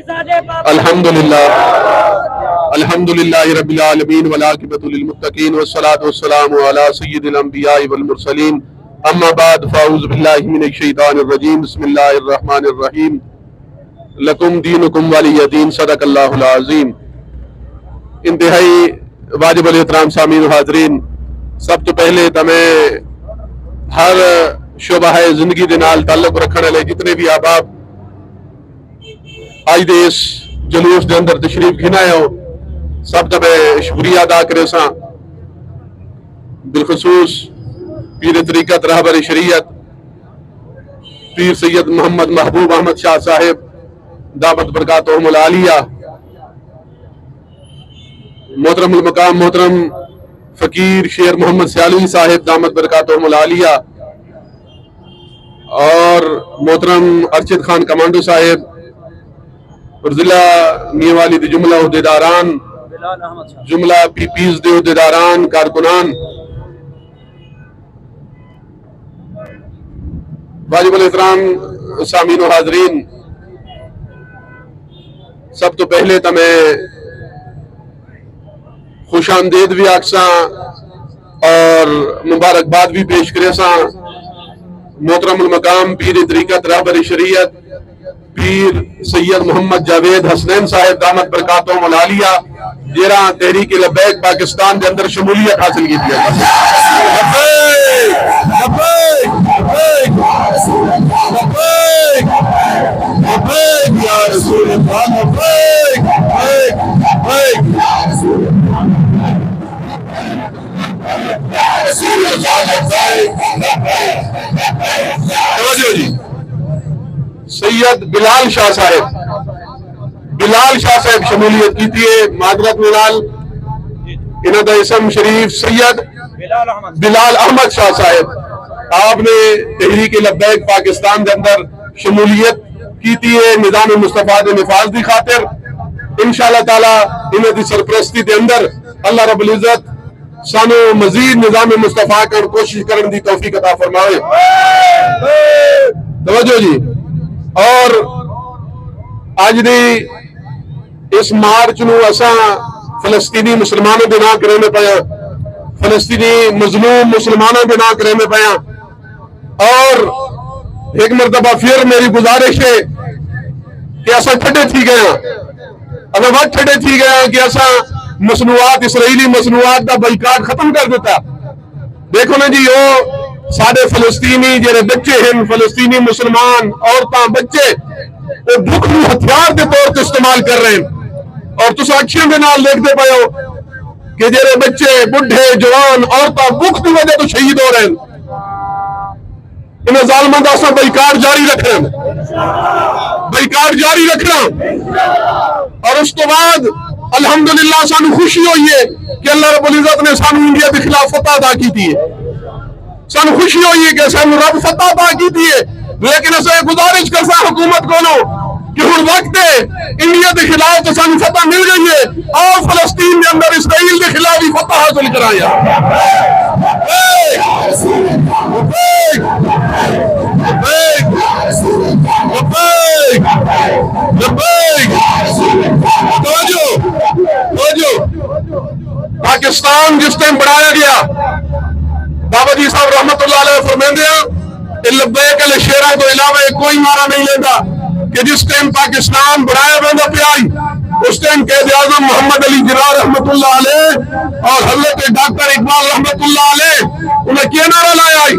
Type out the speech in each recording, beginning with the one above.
الحمدللہ رب العالمین والعاقبۃ للمتقین والصلاۃ والسلام علی سید الانبیاء والمرسلین اما بعد فاعوذ باللہ من الشیطان الرجیم بسم اللہ الرحمن الرحیم لکم دینکم ولی دین صدق اللہ العظیم۔ انتہائی واجب الاحترام سامعین و حاضرین، سب تو پہلے تمہیں ہر شعبہ زندگی دے نال تعلق رکھنے والے جتنے بھی احباب آج دے اس جلوس دے اندر تشریف گھنائے ہو، سب تمہیں شکریہ ادا کرے ساں، بالخصوص پیر طریقت رہبر شریعت پیر سید محمد محبوب احمد شاہ صاحب دامت برکاتہم العالیہ، محترم المقام محترم فقیر شیر محمد سیالوی صاحب دامت برکاتہم العالیہ، اور محترم ارشد خان کمانڈو صاحب اور ضلع میاں دے جملہ عہدیداران، جملہ پی پیز دے عہدیداران، کارکنان، واجب الاحترام سامعین و حاضرین، سب تو پہلے تمہیں خوش آمدید بھی آکساں اور مبارکباد بھی پیش کرے ساں محترم المقام پیر طریقت رہبر شریعت پیر سید محمد جاوید حسنین صاحب دامت برکاتہم العالیہ جیرا تحریک لبیک پاکستان دے اندر شمولیت حاصل کی تھی۔ سید بلال شاہ صاحب شمولیت کی تھی، معذرت نال انہوں دا اسم شریف سید بلال احمد شاہ صاحب، آپ نے تحریک لبیک پاکستان دے اندر شمولیت کی تھی نظام مصطفیٰ دے نفاذ دی خاطر۔ انشاءاللہ تعالی انہوں دی سرپرستی دے اندر اللہ رب العزت سانو مزید نظام مصطفیٰ کر کوشش کرنے دی توفیق عطا فرمائے۔ توجہ جی، اور آج دی اس مارچ نو اساں فلسطینی مسلمانوں دے نام کرنے پایا، فلسطینی مظلوم مسلمانوں دے نام کرنے پایا، اور ایک مرتبہ پھر میری گزارش ہے کہ اساں ٹھڈے تھی گئے، اگر وقت ٹھڈے تھی گئے کہ اساں مصنوعات اسرائیلی مصنوعات دا بائیکاٹ ختم کر دیتا۔ دیکھو نا جی، وہ سارے فلسطینی جڑے بچے ہیں، فلسطینی مسلمان عورتاں بچے، وہ بھوک نو ہتھیار دے طور تے استعمال کر رہے ہیں، اور تسا اکھیاں دے نال دیکھتے پے ہو کہ جڑے بچے بڈھے جوان عورتاں بھوک دی وجہ تو شہید ہو رہے ہیں۔ انہیں ظالماں دا اساں بائیکاٹ جاری رکھنا، اور اس تو بعد الحمدللہ سانو خوشی ہوئی ہے کہ اللہ رب العزت نے سانو انڈیا کے خلاف فتح عطا کی تھی، سانو خوشی ہوئی ہے کہ سانو رب فتح عطا کی تھی، لیکن اسے گزارش کرسا حکومت کو لو کہ ہر وقت ہے انڈیا کے خلاف تو سانو فتح مل گئی ہے، اور فلسطین کے اندر اسرائیل کے خلاف ہی فتح حاصل کرایا۔ پاکستان جس ٹائم بنایا گیا، بابا جی صاحب رحمت اللہ علیہ فرمائندے ہیں کہ لبیک الشیرہ تو علاوہ کوئی مارا نہیں لیتا، کہ جس ٹائم پاکستان بنایا بیندا پیائی اس ٹائم قائد اعظم محمد علی جناح رحمت اللہ علیہ اور حضرت ڈاکٹر اقبال رحمت اللہ علیہ انہیں کیا نعرہ لایا آئی،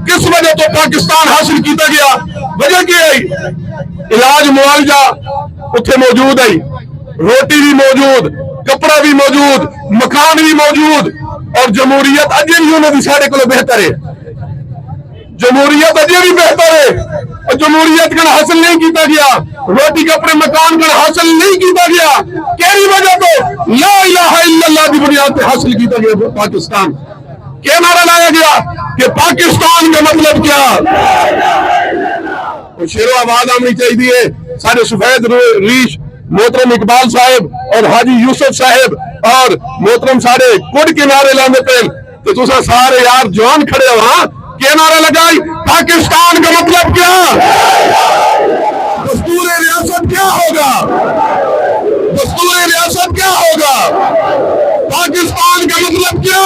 کس وجہ تو پاکستان حاصل کیتا گیا، وجہ کی آئی؟ علاج معالجہ اتھے موجود ہے، روٹی بھی موجود، کپڑا بھی موجود، مکان بھی موجود، اور جمہوریت اجے بھی انہوں نے سارے کو بہتر ہے، جمہوریت اجے بھی بہتر ہے، اور جمہوریت کا حاصل نہیں کیتا گیا، روٹی کپڑے مکان کا حاصل نہیں کیتا گیا، کیری وجہ تو لا الہ الا اللہ دی بنیاد پہ حاصل کیتا گیا پاکستان۔ کیا نعرہ لایا گیا کہ پاکستان کا مطلب کیا؟ شیر و آواز آمنی چاہیے سارے سفید ریش محترم اقبال صاحب اور حاجی یوسف صاحب اور محترم سارے کڑ کے نعرے لانے پہ، تو تسا سارے یار جوان کھڑے ہو، ہاں کیا نعرہ لگائی؟ پاکستان کا مطلب کیا؟ دستور ریاست کیا ہوگا؟ دستور ریاست کیا ہوگا؟ پاکستان کا مطلب کیا؟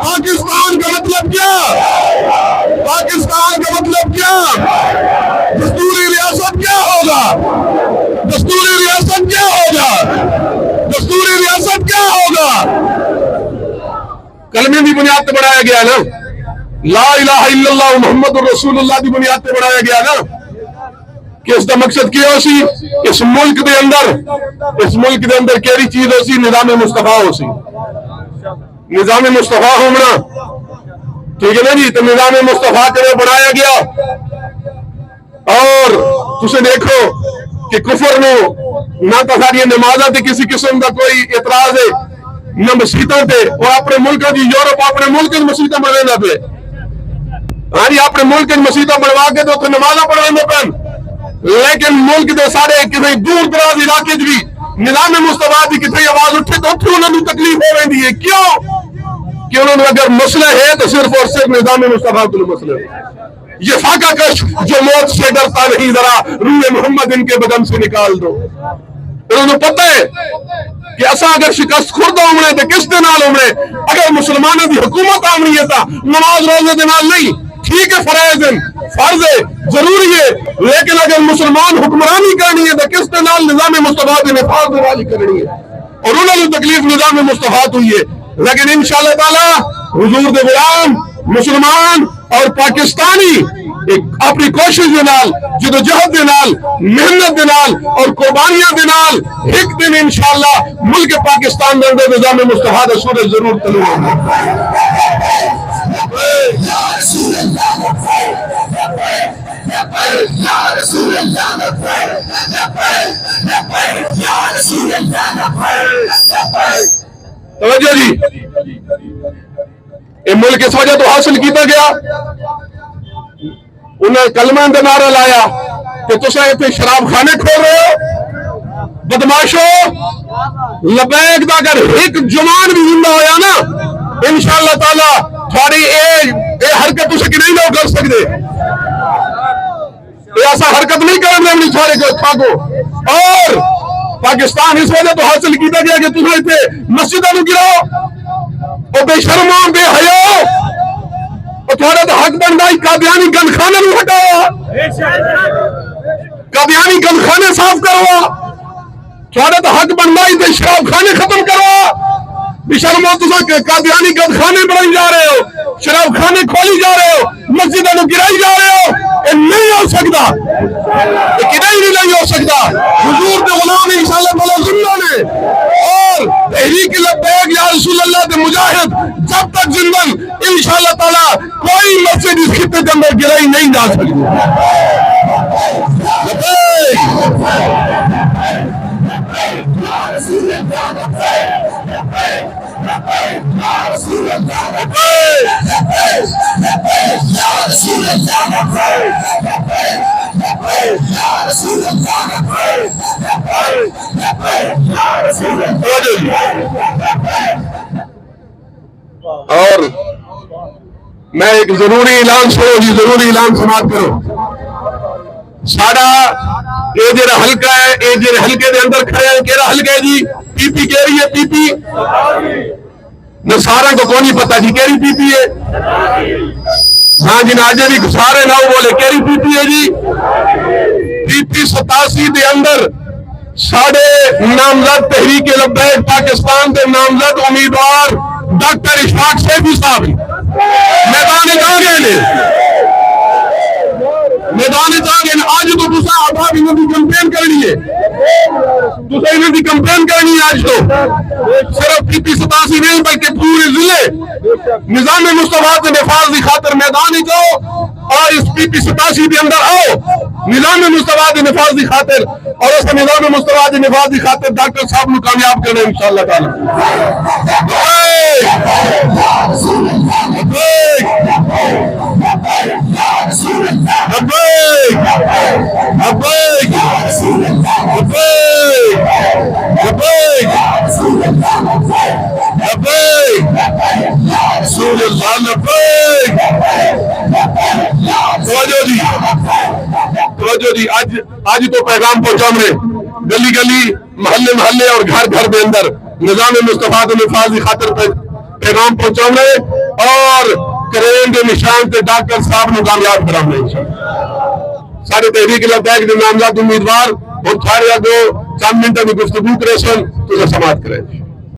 پاکستان کا مطلب کیا؟ پاکستان کا مطلب کیا؟ دستوری ریاست کیا ہوگا؟ دستوری ریاست کیا ہوگا؟ دستوری ریاست کیا ہوگا؟ کلمے کی بنیاد پہ بنایا گیا نا، لا الہ الا اللہ محمد رسول اللہ کی بنیاد پہ بنایا گیا نا، کہ اس کا مقصد کیا ہو سی اس ملک دے اندر کیڑی چیز ہو سی؟ نظام مصطفیٰ ہو سی، نظام مصطفیٰ ہونا، ٹھیک ہے نا جی؟ تو نظام مصطفیٰ کے لیے بنایا گیا، اور تسے دیکھو کہ کفر نو نہ تو ساری نمازاں تے کسی قسم کا کوئی اعتراض ہے، نہ مسیتوں تے، وہ اپنے ملک دی یورپ اپنے ملک کی مسیتیں بنانا پہ، ہاں جی اپنے ملک کی مسیتیں بنوا کے تو نمازاں پڑھانے پن، لیکن ملک دے سارے کسی دور دراز علاقے بھی نظام مصطفیٰ کی کتنی آواز اٹھے تو اتنے انہوں نے تکلیف ہو رہی ہے، کیوں کہ انہوں نے اگر مسئلہ ہے تو صرف اور صرف نظام مصطفیٰ کے مسئلہ ہے۔ یہ فاقہ کش جو موت سے ڈرتا نہیں، ذرا روح محمد ان کے بدن سے نکال دو۔ انہوں نے پتہ ہے کہ اسا اگر شکست خورد ہونے تو کس دے نال ہونے، اگر مسلمانوں کی حکومت آمنی ہے تا نماز روزے دے نال نہیں، ٹھیک ہے فرائض فرض ہے ضروری ہے، لیکن اگر مسلمان حکمرانی کرنی ہے تو کس دے نال نظام مصطفیٰ کے نفاذ والی کرنی ہے، اور انہوں نے تکلیف نظام مصطفیٰ ہوئی ہے، لیکن انشاءاللہ تعالی حضور دے غلام مسلمان اور پاکستانی اپنی کوشش دے نال، جدوجہد دے نال، محنت دے نال اور قربانیاں دے نال ایک دن انشاءاللہ ملک پاکستان دے اندر نظام مصطفیٰ دا سورج ضرور طلوع ہوگا۔ توجہ جی، یہ ملک اس وجہ تو حاصل کیتا گیا، انہیں کلمہ دے نعرہ لایا کہ تسا اتنے شراب خانے کھول رہے ہو، بدماشو، لبیک دا اگر ایک جوان بھی زندہ ہویا نا انشاءاللہ تعالی تھوڑی اے حرکت تسا کی نہیں کر سکتے، ایسا حرکت نہیں کرنے اپنی سارے کو، اور پاکستان اس وجہ تو حاصل کیتا گیا کہ تسا اتنے مسجدوں کو گراؤ، اور بے شرموں بے حیاؤ، اور تھوڑا تو حق بندائی قادیانی گن خانے میں ہٹاؤ، قادیانی گن خانے صاف کروا، تھوڑا تو حق بندائی دے شراب خانے ختم کروا، بے شرموں تو قادیانی گن خانے بڑھائی جا رہے ہو، شراب خانے کھولی جا رہے ہو، مسجدوں کو گرائی جا رہے ہو، یہ نہیں ہو سکتا، یہ کدھر نہیں ہو سکتا، حضور دے غلام انشاءاللہ تعالی زندہ نے، اور تحریک لبیک یا رسول اللہ دے مجاہد جب تک زندہ انشاءاللہ تعالی کوئی مسجد اس خطے کے اندر گرائی نہیں جا سکتی۔ اور میں ایک ضروری اعلان سنو جی، ضروری اعلان سماعت کرو، ساڑا یہ جڑا حلقہ ہے، یہ جڑے حلقے دے اندر کھڑے ہیں، کیڑا حلقہ ہے جی؟ پی پی کہہ رہی ہے، پی پی نصارہ کو کون نہیں پتا جی کیڑی پی پی ہے؟ ہاں جی ناجے بھی سارے نہ بولے کیڑی پی پی ہے جی؟ پی پی 87 دے اندر ساڑے نامزد تحریک لبیک پاکستان دے نامزد امیدوار ڈاکٹر اشفاق سیفی صاحب میدان جانگے نے، میدان جانگے نے، آج تو دوسرا آباب انہوں کی کمپین کرنی ہے، دوسرا انہوں کی کمپین کرنی ہے، آج تو صرف پی پی 87 نہیں بلکہ پورے ضلع نظام مصطفیٰ کے نفاذ کی خاطر میدان ہی جاؤ، اور اس پی پی 87 کے اندر آؤ نظام مصطفیٰ کے نفاذ کی خاطر، اور اس نظام مصطفیٰ کے نفاذ کی خاطر ڈاکٹر صاحب کو کامیاب کرنے انشاءاللہ تعالی۔ توجہ جی اج تو پیغام پہنچا میں گلی گلی محلے محلے اور گھر گھر دے اندر نظام مصطفیٰ کے نفاذ کی خاطر پیغام پہنچا میں اور کرین کے نشان تے ڈاکٹر صاحب نے کامیاب کرانا انشاءاللہ سارے تحریک لبیک دے نامزد امیدوار اور تھارے اگوں چند منٹوں کی گفتگو کرے سن تو سماعت کریں